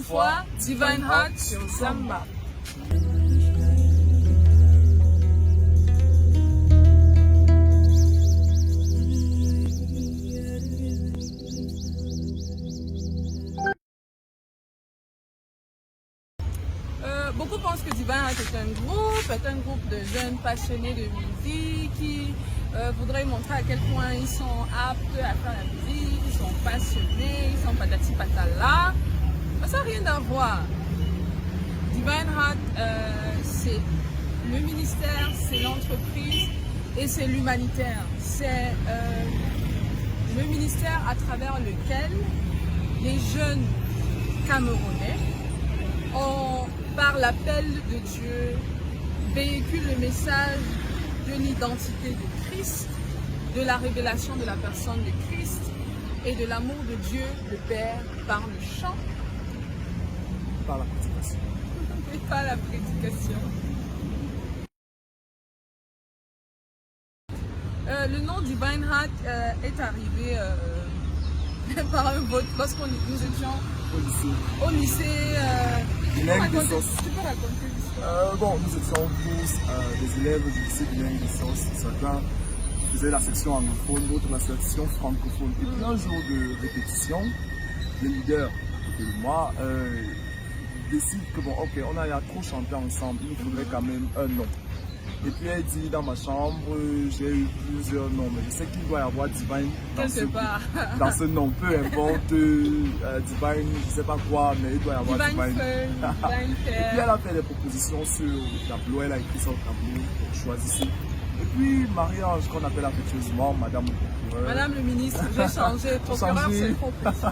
fois Divine Heart sur Zamba. Beaucoup pensent que Divine Heart est un groupe de jeunes passionnés de musique qui voudraient montrer à quel point ils sont aptes à faire la musique, ils sont passionnés, ils sont patati patala. Ça n'a rien à voir. Divine Heart, c'est le ministère, c'est l'entreprise et c'est l'humanitaire. C'est le ministère à travers lequel les jeunes Camerounais par l'appel de Dieu, véhicule le message de l'identité de Christ, de la révélation de la personne de Christ et de l'amour de Dieu, le Père, par le chant. Par la prédication. Et par la prédication. Le nom Divine Heart est arrivé par un vote parce que nous étions au lycée. Tu peux raconter l'histoire? Bon, nous étions tous des élèves du lycée bilingue de Sos. Certains faisaient la section anglophone, d'autres la section francophone. Et puis un jour de répétition, le leader, à côté de moi, décide que bon, ok, on a trop chanté ensemble, il faudrait quand même un nom. Et puis elle dit dans ma chambre, j'ai eu plusieurs noms, mais je sais qu'il doit y avoir Divine dans ce nom, peu importe, Divine, je sais pas quoi, mais il doit y avoir Divine. Et puis elle a fait des propositions sur le tableau, elle a écrit sur le tableau, choisissez. Et puis Marie-Ange, qu'on appelle affectueusement Madame le procureur. Madame le ministre, j'ai changé, procureur c'est trop petit.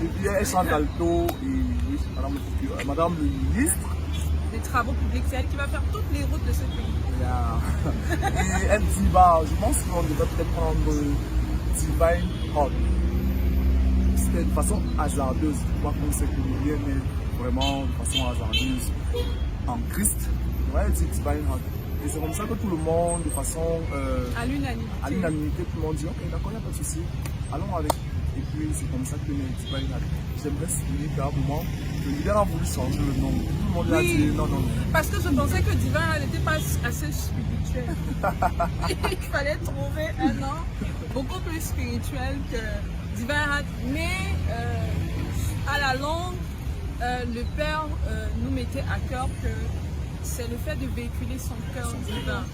Et puis elle chante alto, et oui, Madame le procureur, Madame le ministre. Des travaux publics, c'est elle qui va faire toutes les routes de ce pays. Et elle dit, bah, je pense qu'on devrait peut-être prendre Divine Heart. C'était de façon hasardeuse. Je crois qu'on s'est connus, mais vraiment de façon hasardeuse en Christ. Ouais, elle dit Divine Heart. Et c'est comme ça que tout le monde, de façon à l'unanimité, tout le monde dit, ok, d'accord, il n'y a pas de souci, allons avec. Et puis c'est comme ça que Divine Heart. J'aimerais souligner qu'à un moment, le leader a voulu changer le nom. Tout le monde a dit non, non. Parce que je pensais que Divine n'était pas assez spirituel. Il fallait trouver un nom beaucoup plus spirituel que Divine Heart. Mais à la longue, le Père nous mettait à cœur que c'est le fait de véhiculer son cœur divin,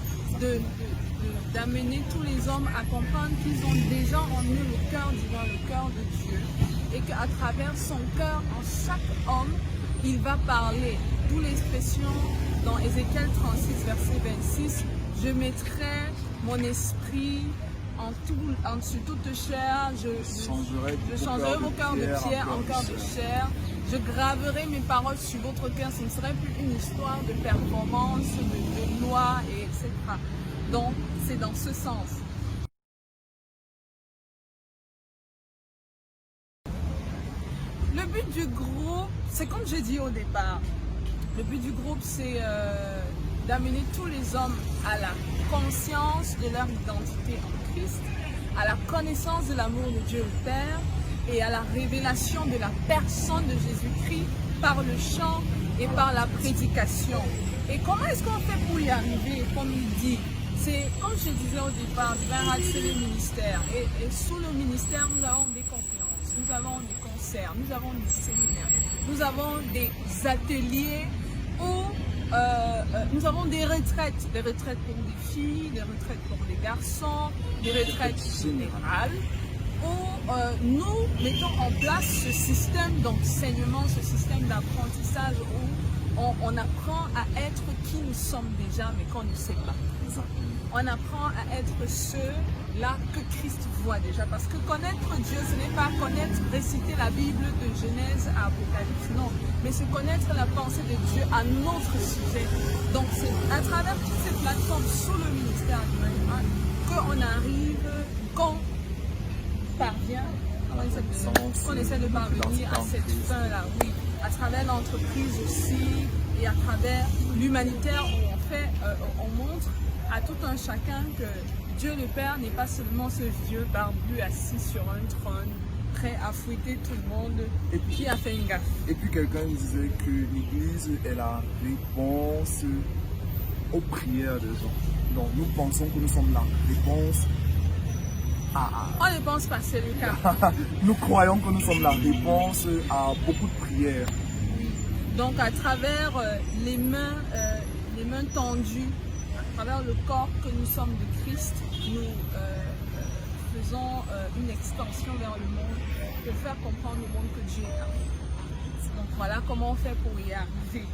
d'amener tous les hommes à comprendre qu'ils ont déjà en eux le cœur divin, le cœur de Dieu, et qu'à travers son cœur, en chaque homme, il va parler. D'où l'expression dans Ézéchiel 36, verset 26, « Je mettrai mon esprit sur toute chair, je changerai vos cœurs de pierre en cœur de chair, je graverai mes paroles sur votre cœur. » Ce ne serait plus une histoire de performance, de loi, et etc. Donc, c'est dans ce sens. Le but du groupe, c'est comme j'ai dit au départ, le but du groupe, c'est d'amener tous les hommes à la conscience de leur identité en Christ, à la connaissance de l'amour de Dieu le Père et à la révélation de la personne de Jésus-Christ par le chant et par la prédication. Et comment est-ce qu'on fait pour y arriver, comme il dit? C'est, comme je disais au départ, c'est le ministère. Et sous le ministère, nous avons des conférences, nous avons des concerts, nous avons des séminaires, nous avons des ateliers où nous avons des retraites pour des filles, des retraites pour des garçons, des retraites générales, où nous mettons en place ce système d'enseignement, ce système d'apprentissage où on apprend à être qui nous sommes déjà, mais qu'on ne sait pas. On apprend à être ceux-là que Christ voit déjà. Parce que connaître Dieu, ce n'est pas connaître, réciter la Bible de Genèse à Apocalypse, non. Mais c'est connaître la pensée de Dieu à notre sujet. Donc c'est à travers toutes ces plateformes sous le ministère du Maïman qu'on arrive, qu'on parvient, qu'on essaie de parvenir à cette fin-là, oui. À travers l'entreprise aussi et à travers l'humanitaire où on montre à tout un chacun que Dieu le Père n'est pas seulement ce Dieu barbu assis sur un trône, prêt à fouetter tout le monde qui a fait une gaffe. Et puis quelqu'un me disait que l'Église est la réponse aux prières des gens. Donc nous pensons que nous sommes la réponse On ne pense pas, c'est le cas. nous croyons que nous sommes la réponse à beaucoup de prières. Donc à travers les mains tendues, à travers le corps que nous sommes de Christ, nous faisons une extension vers le monde, de faire comprendre au monde que Dieu est là. Donc voilà comment on fait pour y arriver.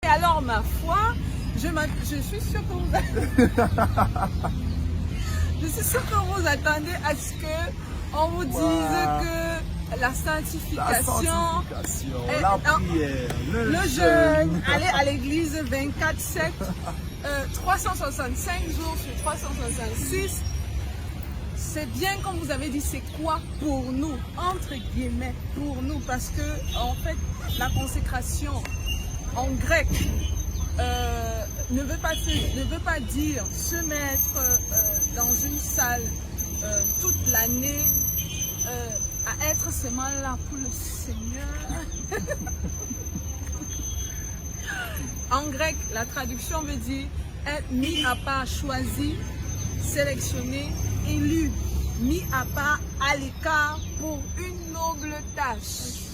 Et alors ma foi, je suis sûre que vous je suis sûre que vous attendez à ce qu'on vous dise que la sanctification, la prière, le jeûne, aller à l'église 24/7, 365 jours sur 366. C'est bien comme vous avez dit, c'est quoi pour nous, entre guillemets, pour nous, parce que en fait la consécration en grec ne veut pas dire se mettre dans une salle toute l'année à être seulement là pour le Seigneur. En grec, la traduction veut dire être mis à part, choisi, sélectionné, élu, mis à part, à l'écart pour une noble tâche.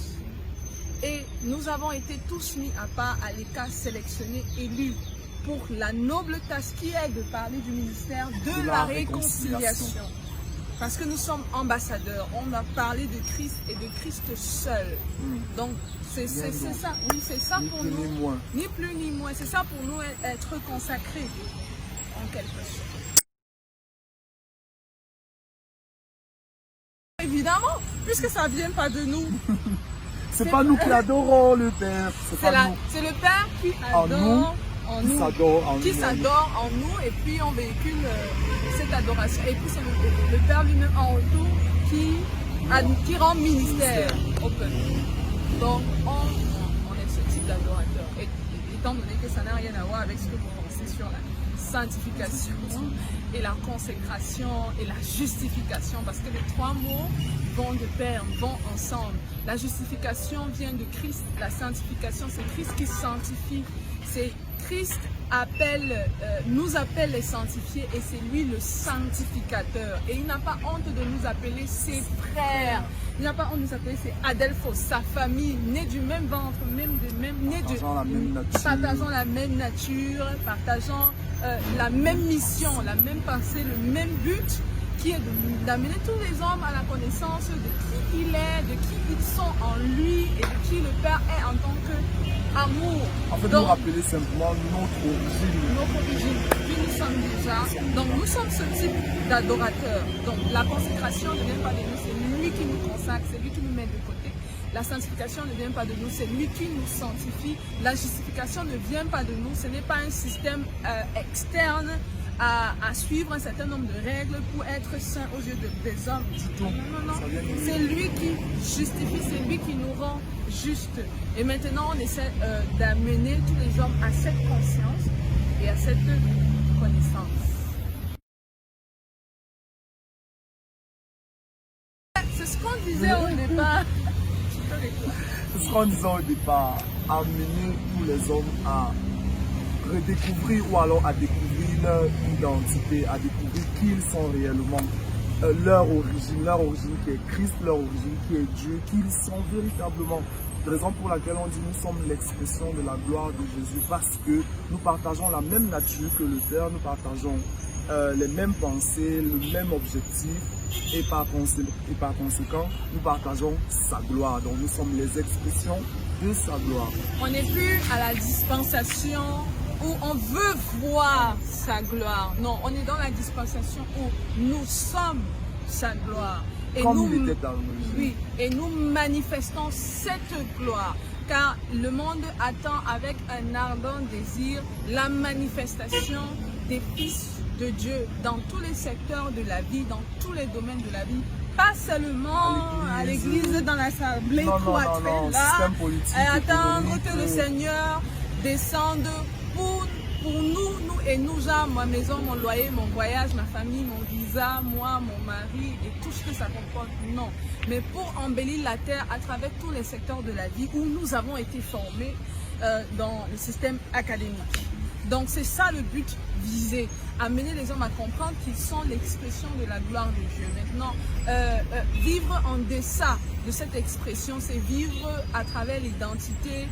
Et nous avons été tous mis à part, à l'écart, sélectionnés, élus pour la noble tâche qui est de parler du ministère de la réconciliation. Parce que nous sommes ambassadeurs, on a parlé de Christ et de Christ seul. Donc c'est ça, oui, c'est ça pour nous, ni plus ni moins, c'est ça pour nous être consacrés en quelque sorte. Évidemment, puisque ça ne vient pas de nous. C'est pas nous qui adorons le Père, c'est le Père qui adore en nous, qui s'adore en nous, et puis on véhicule cette adoration. Et puis c'est le Père lui-même en retour qui rend ministère au peuple. Donc on est ce type d'adorateur. Et étant donné que ça n'a rien à voir avec ce que vous pensez sur la sanctification et la consécration et la justification, parce que les trois mots vont de pair, vont ensemble. La justification vient de Christ, la sanctification c'est Christ qui sanctifie, c'est Christ nous appelle les sanctifiés et c'est lui le sanctificateur. Et il n'a pas honte de nous appeler ses frères. Il n'a pas honte de nous appeler ses Adelphos, sa famille, née du même ventre, partageant la même nature, partageant la même mission, la même pensée, le même but, qui est d'amener tous les hommes à la connaissance de qui il est, de qui ils sont en lui et de qui le Père est en tant qu'amour. En fait, nous rappeler simplement notre origine. Notre origine, qui nous sommes déjà. Donc nous sommes ce type d'adorateurs. Donc la consécration ne vient pas de nous, c'est lui qui nous consacre, c'est lui qui nous met de côté. La sanctification ne vient pas de nous, c'est lui qui nous sanctifie. La justification ne vient pas de nous, ce n'est pas un système externe à suivre un certain nombre de règles pour être saint aux yeux des hommes. Non. C'est lui qui justifie, c'est lui qui nous rend justes. Et maintenant, on essaie d'amener tous les hommes à cette conscience et à cette connaissance. C'est ce qu'on disait au départ. C'est ce qu'on disait au départ, amener tous les hommes à redécouvrir ou alors à découvrir leur identité, à découvrir qui ils sont réellement, leur origine qui est Christ, leur origine qui est Dieu, qui ils sont véritablement. Raison pour laquelle on dit nous sommes l'expression de la gloire de Jésus, parce que nous partageons la même nature que le Père, nous partageons les mêmes pensées, le même objectif, et par conséquent, nous partageons sa gloire. Donc nous sommes les expressions de sa gloire. On n'est plus à la dispensation où on veut voir sa gloire. Non, on est dans la dispensation où nous sommes sa gloire. Et comme il était dans l'origine. Oui, et nous manifestons cette gloire. Car le monde attend avec un ardent désir la manifestation des fils de Dieu dans tous les secteurs de la vie, dans tous les domaines de la vie. Pas seulement à l'église, dans l'assemblée, cloîtrée là, et attendre que le Seigneur descende pour pour nous et nous, genre, ma maison, mon loyer, mon voyage, ma famille, mon visa, moi, mon mari et tout ce que ça comporte, non. Mais pour embellir la terre à travers tous les secteurs de la vie où nous avons été formés dans le système académique. Donc c'est ça le but visé, amener les hommes à comprendre qu'ils sont l'expression de la gloire de Dieu. Maintenant, vivre en deçà de cette expression, c'est vivre à travers l'identité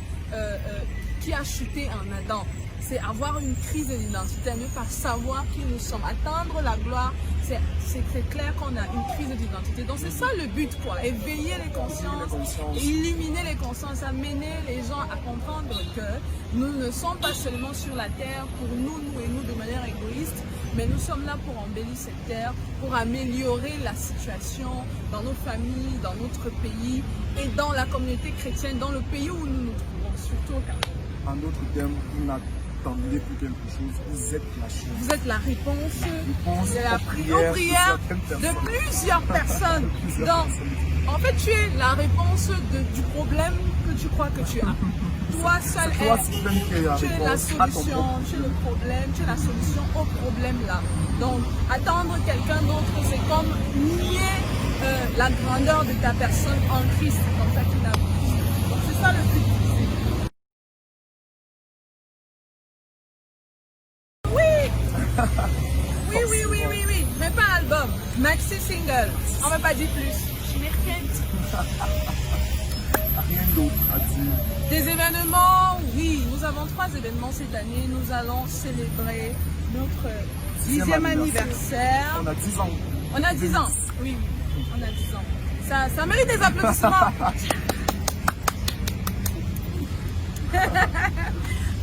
qui a chuté en Adam. C'est avoir une crise de l'identité, ne pas savoir qui nous sommes. Atteindre la gloire, c'est clair qu'on a une crise d'identité. Donc c'est ça le but, quoi. Éveiller les consciences, illuminer les consciences, amener les gens à comprendre que nous ne sommes pas seulement sur la terre pour nous et nous de manière égoïste, mais nous sommes là pour embellir cette terre, pour améliorer la situation dans nos familles, dans notre pays et dans la communauté chrétienne, dans le pays où nous nous trouvons, surtout au Cameroun. En d'autres termes, vous n'attendez plus quelque chose, vous êtes la chose. Vous êtes la réponse de la prière de plusieurs personnes. Donc, en fait, tu es la réponse du problème que tu crois que tu as. Toi seul tu es la solution, tu es le problème, tu es la solution au problème là. Donc, attendre quelqu'un d'autre, c'est comme nier la grandeur de ta personne en Christ, comme ça qu'il a. Donc, c'est ça le but. Oui, mais pas album, maxi single, on va pas dire plus. Je m'inquiète. Rien d'autre à dire. Des événements, oui, nous avons 3 événements cette année. Nous allons célébrer notre 10e anniversaire. On a 10 ans. On a 10 ans, oui, on a 10 ans. Ça mérite des applaudissements.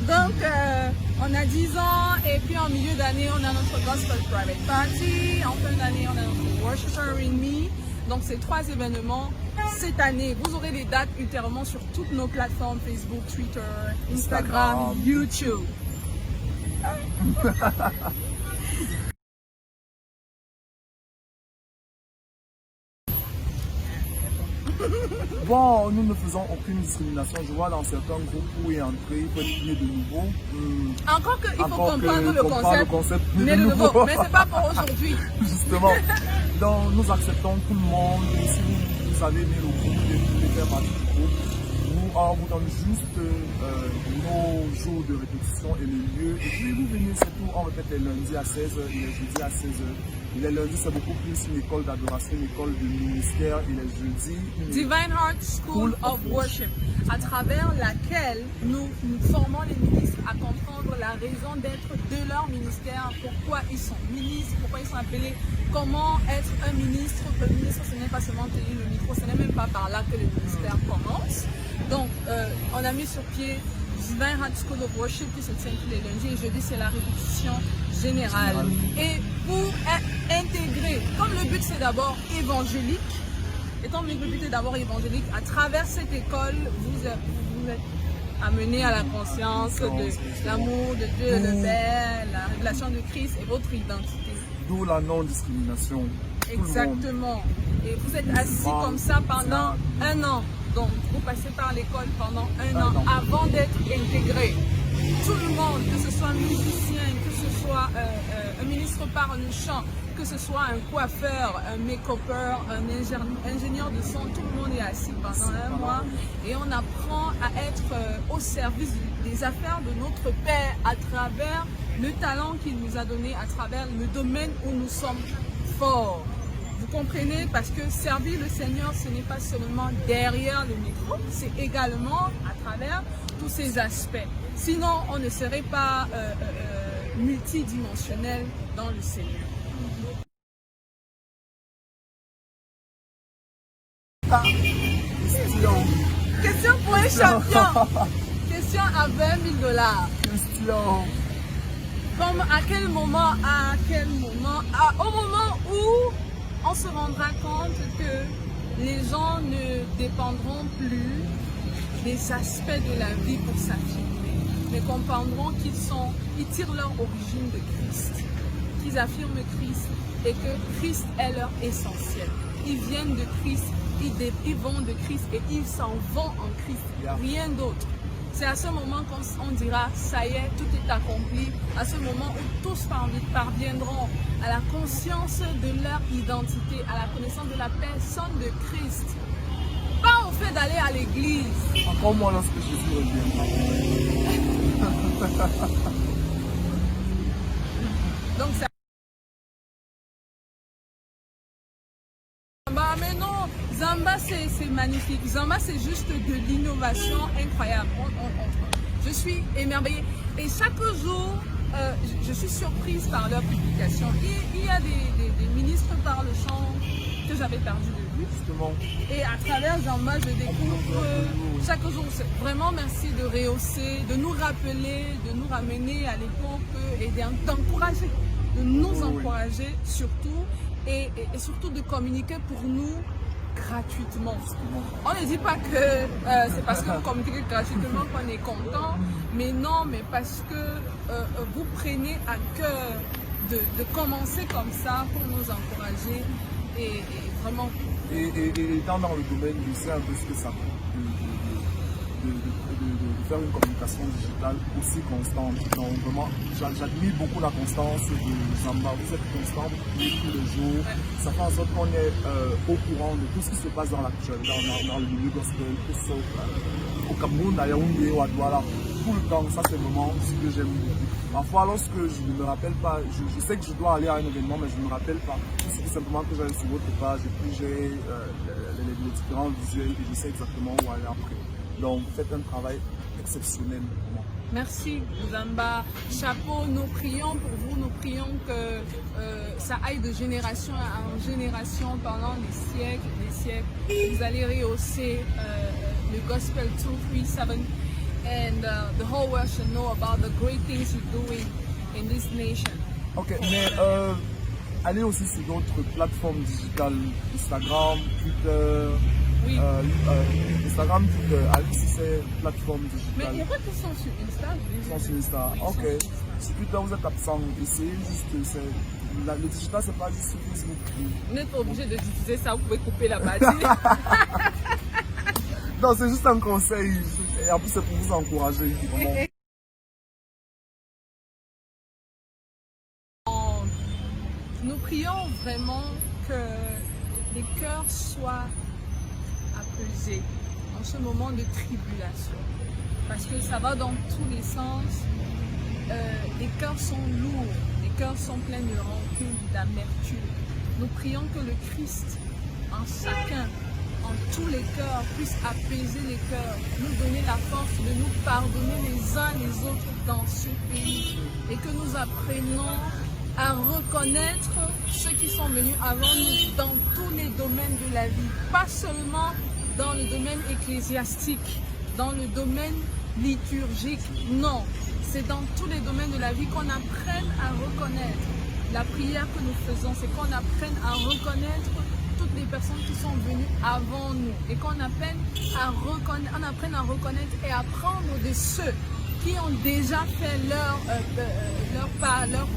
Donc, on a 10 ans et puis en milieu d'année, on a notre Gospel Private Party. En fin d'année, on a notre Worshiper in Me. Donc, ces 3 événements cette année. Vous aurez les dates ultérieurement sur toutes nos plateformes Facebook, Twitter, Instagram, YouTube. Bon, nous ne faisons aucune discrimination. Je vois dans certains groupes où est entré, il faut être né de nouveau. Encore qu'il faut comprendre le concept né de nouveau. Mais c'est pas pour aujourd'hui. Justement. Donc, nous acceptons tout le monde. Et si vous avez aimé le groupe, vous voulez faire partie du groupe, on vous donne juste nos jours de répétition et les lieux. Et puis vous venez, c'est tout. On répète les lundis à 16h et les jeudis à 16h. Et les lundis, c'est beaucoup plus une école d'adoration, une école de ministère. Et les jeudis, Divine Heart School of Worship, à travers laquelle nous formons les ministres à comprendre la raison d'être de leur ministère, pourquoi ils sont ministres, pourquoi ils sont appelés, comment être un ministre. Le ministre, ce n'est pas seulement tenir le micro, ce n'est même pas par là que le ministère commence. Donc, on a mis sur pied Divine Heart School of Worship qui se tient tous les lundis et jeudi, c'est la répétition générale. Et pour intégrer, comme le but c'est d'abord évangélique, étant donné que le but est d'abord évangélique, à travers cette école, vous êtes amené à la conscience de l'amour de Dieu, le Père, la révélation de Christ et votre identité. D'où la non-discrimination. Exactement. Et vous êtes assis comme ça pendant 1 an. Donc, vous passez par l'école pendant un an avant d'être intégré. Tout le monde, que ce soit un musicien, que ce soit un ministre par le chant, que ce soit un coiffeur, un make-upper, un ingénieur de son, tout le monde est assis pendant 1 mois et on apprend à être au service des affaires de notre Père à travers le talent qu'il nous a donné, à travers le domaine où nous sommes forts. Vous comprenez? Parce que servir le Seigneur, ce n'est pas seulement derrière le micro, c'est également à travers tous ces aspects. Sinon, on ne serait pas multidimensionnel dans le Seigneur. Question pour un champion. Question à 20 000 $. Question. Comme à quel moment, au moment où on se rendra compte que les gens ne dépendront plus des aspects de la vie pour s'affirmer, mais comprendront qu'ils tirent leur origine de Christ, qu'ils affirment Christ et que Christ est leur essentiel. Ils viennent de Christ, ils vont de Christ et ils s'en vont en Christ, rien d'autre. C'est à ce moment qu'on dira, ça y est, tout est accompli. À ce moment où tous parviendront à la conscience de leur identité, à la connaissance de la personne de Christ. Pas au fait d'aller à l'église. Encore moins lorsque Jésus reviendra. Donc c'est... Mais non, Zamba c'est magnifique. Zamba c'est juste de l'innovation incroyable. Je suis émerveillée. Et chaque jour, je suis surprise par leurs publications. Il y a des ministres par le champ que j'avais perdu de vue. Justement. Et à travers Zamba, je découvre chaque jour. Vraiment merci de rehausser, de nous rappeler, de nous ramener à l'époque et d'encourager, de nous encourager surtout. Et surtout de communiquer pour nous gratuitement. On ne dit pas que c'est parce que vous communiquez gratuitement qu'on est content, mais non, mais parce que vous prenez à cœur de commencer comme ça pour nous encourager et vraiment. Et étant dans le domaine, je sais un peu ce que ça coûte de faire une communication digitale aussi constante. Donc vraiment, j'admire beaucoup la constance de Zamba. Vous êtes constant, vous publiez tous les jours. Ouais. Ça fait en sorte qu'on est au courant de tout ce qui se passe dans l'actualité, dans le milieu gospel, que ce soit au Cameroun, à Yaoundé ou à Douala. Tout le temps, ça c'est vraiment ce que j'aime beaucoup. Parfois, lorsque je ne me rappelle pas, je sais que je dois aller à un événement, mais je ne me rappelle pas. C'est tout simplement que j'allais sur votre page et puis j'ai les différents visuels et je sais exactement où aller après. Donc, vous faites un travail exceptionnel pour moi. Merci, Zamba. Chapeau, nous prions pour vous, nous prions que ça aille de génération en génération pendant des siècles. Vous allez rehausser le Gospel 237 and the whole world should know about the great things you're doing in this nation. Ok, mais allez aussi sur d'autres plateformes digitales, Instagram, Twitter. Oui. Instagram, Twitter, allez sur ces plateformes digitales. Mais il y a pas qui sont sur Insta. Ils sont sur Insta, ok. Sur Twitter, vous êtes absent. Essayez juste, le digital, c'est pas juste sur Facebook. Vous n'êtes pas obligé de diffuser ça, vous pouvez couper la partie. Non, c'est juste un conseil. Et en plus, c'est pour vous encourager. Nous prions vraiment que les cœurs soient apaisés en ce moment de tribulation. Parce que ça va dans tous les sens. Les cœurs sont lourds, les cœurs sont pleins de rancune, d'amertume. Nous prions que le Christ, en chacun, en tous les cœurs, puisse apaiser les cœurs, nous donner la force de nous pardonner les uns les autres dans ce pays et que nous apprenions à reconnaître ceux qui sont venus avant nous dans tous les domaines de la vie, pas seulement dans le domaine ecclésiastique, dans le domaine liturgique, non, c'est dans tous les domaines de la vie qu'on apprenne à reconnaître. La prière que nous faisons, c'est qu'on apprenne à reconnaître toutes les personnes qui sont venues avant nous et qu'on apprenne à reconnaître et à prendre de ceux qui ont déjà fait leur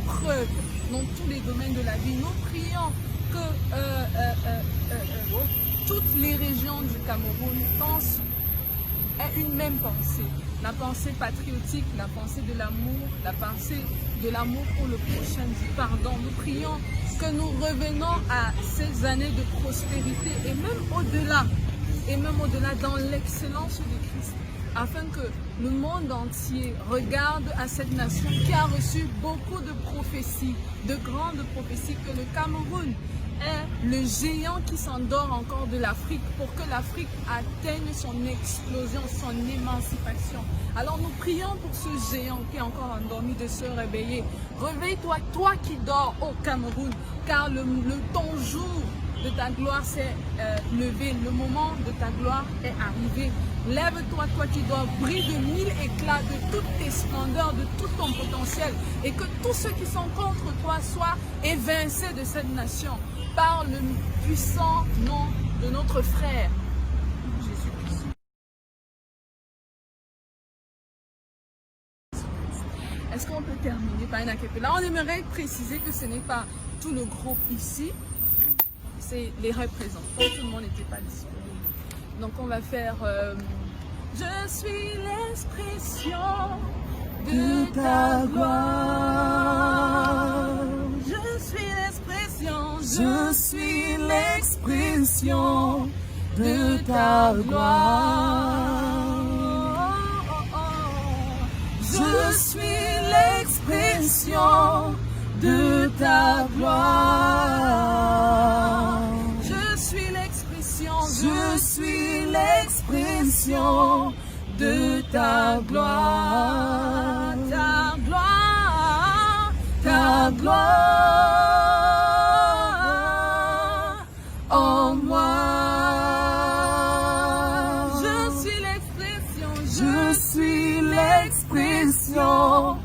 preuve dans tous les domaines de la vie. Nous prions que toutes les régions du Cameroun aient une même pensée. La pensée patriotique, la pensée de l'amour, la pensée de l'amour pour le prochain, du pardon. Nous prions que nous revenons à ces années de prospérité et même au-delà dans l'excellence de Christ, afin que le monde entier regarde à cette nation qui a reçu beaucoup de prophéties, de grandes prophéties, que le Cameroun est le géant qui s'endort encore de l'Afrique pour que l'Afrique atteigne son explosion, son émancipation. Alors nous prions pour ce géant qui est encore endormi de se réveiller. Réveille-toi, toi qui dors au Cameroun, car ton jour de ta gloire s'est levé, le moment de ta gloire est arrivé. Lève-toi, toi qui dois briller de mille éclats, de toutes tes splendeurs, de tout ton potentiel, et que tous ceux qui sont contre toi soient évincés de cette nation par le puissant nom de notre frère Jésus-Christ. Est-ce qu'on peut terminer par une acapella? On aimerait préciser que ce n'est pas tout le groupe ici, c'est les représentants. Tout le monde n'était pas disponible. Donc on va faire Je suis l'expression de ta gloire. Je suis l'expression. Je suis l'expression de ta gloire. Je suis l'expression de ta gloire. Je suis l'expression. Je suis l'expression de ta gloire. Ta gloire. Ta gloire en moi. Je suis l'expression. Je suis l'expression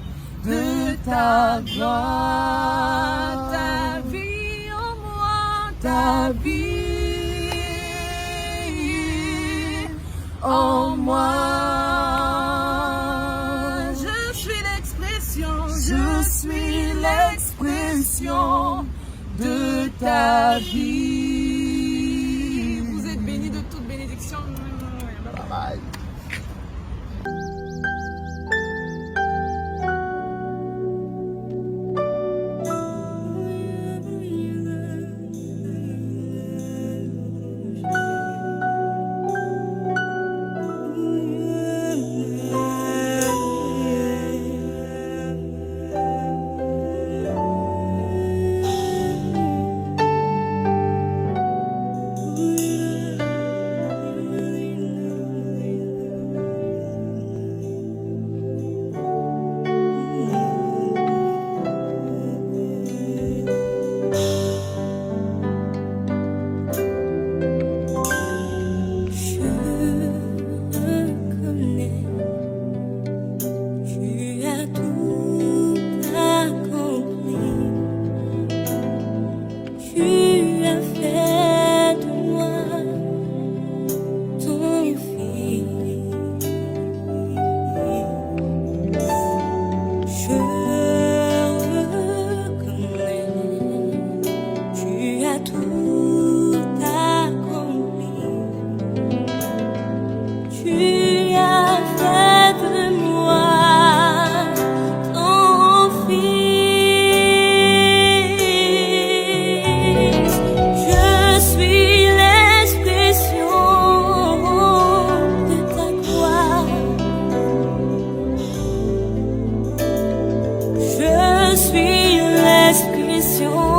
de ta gloire. Ta vie en moi. Ta vie en moi. Je suis l'expression. Je suis l'expression de ta vie. Vous êtes bénis de toute bénédiction. Bye bye. Je suis l'expression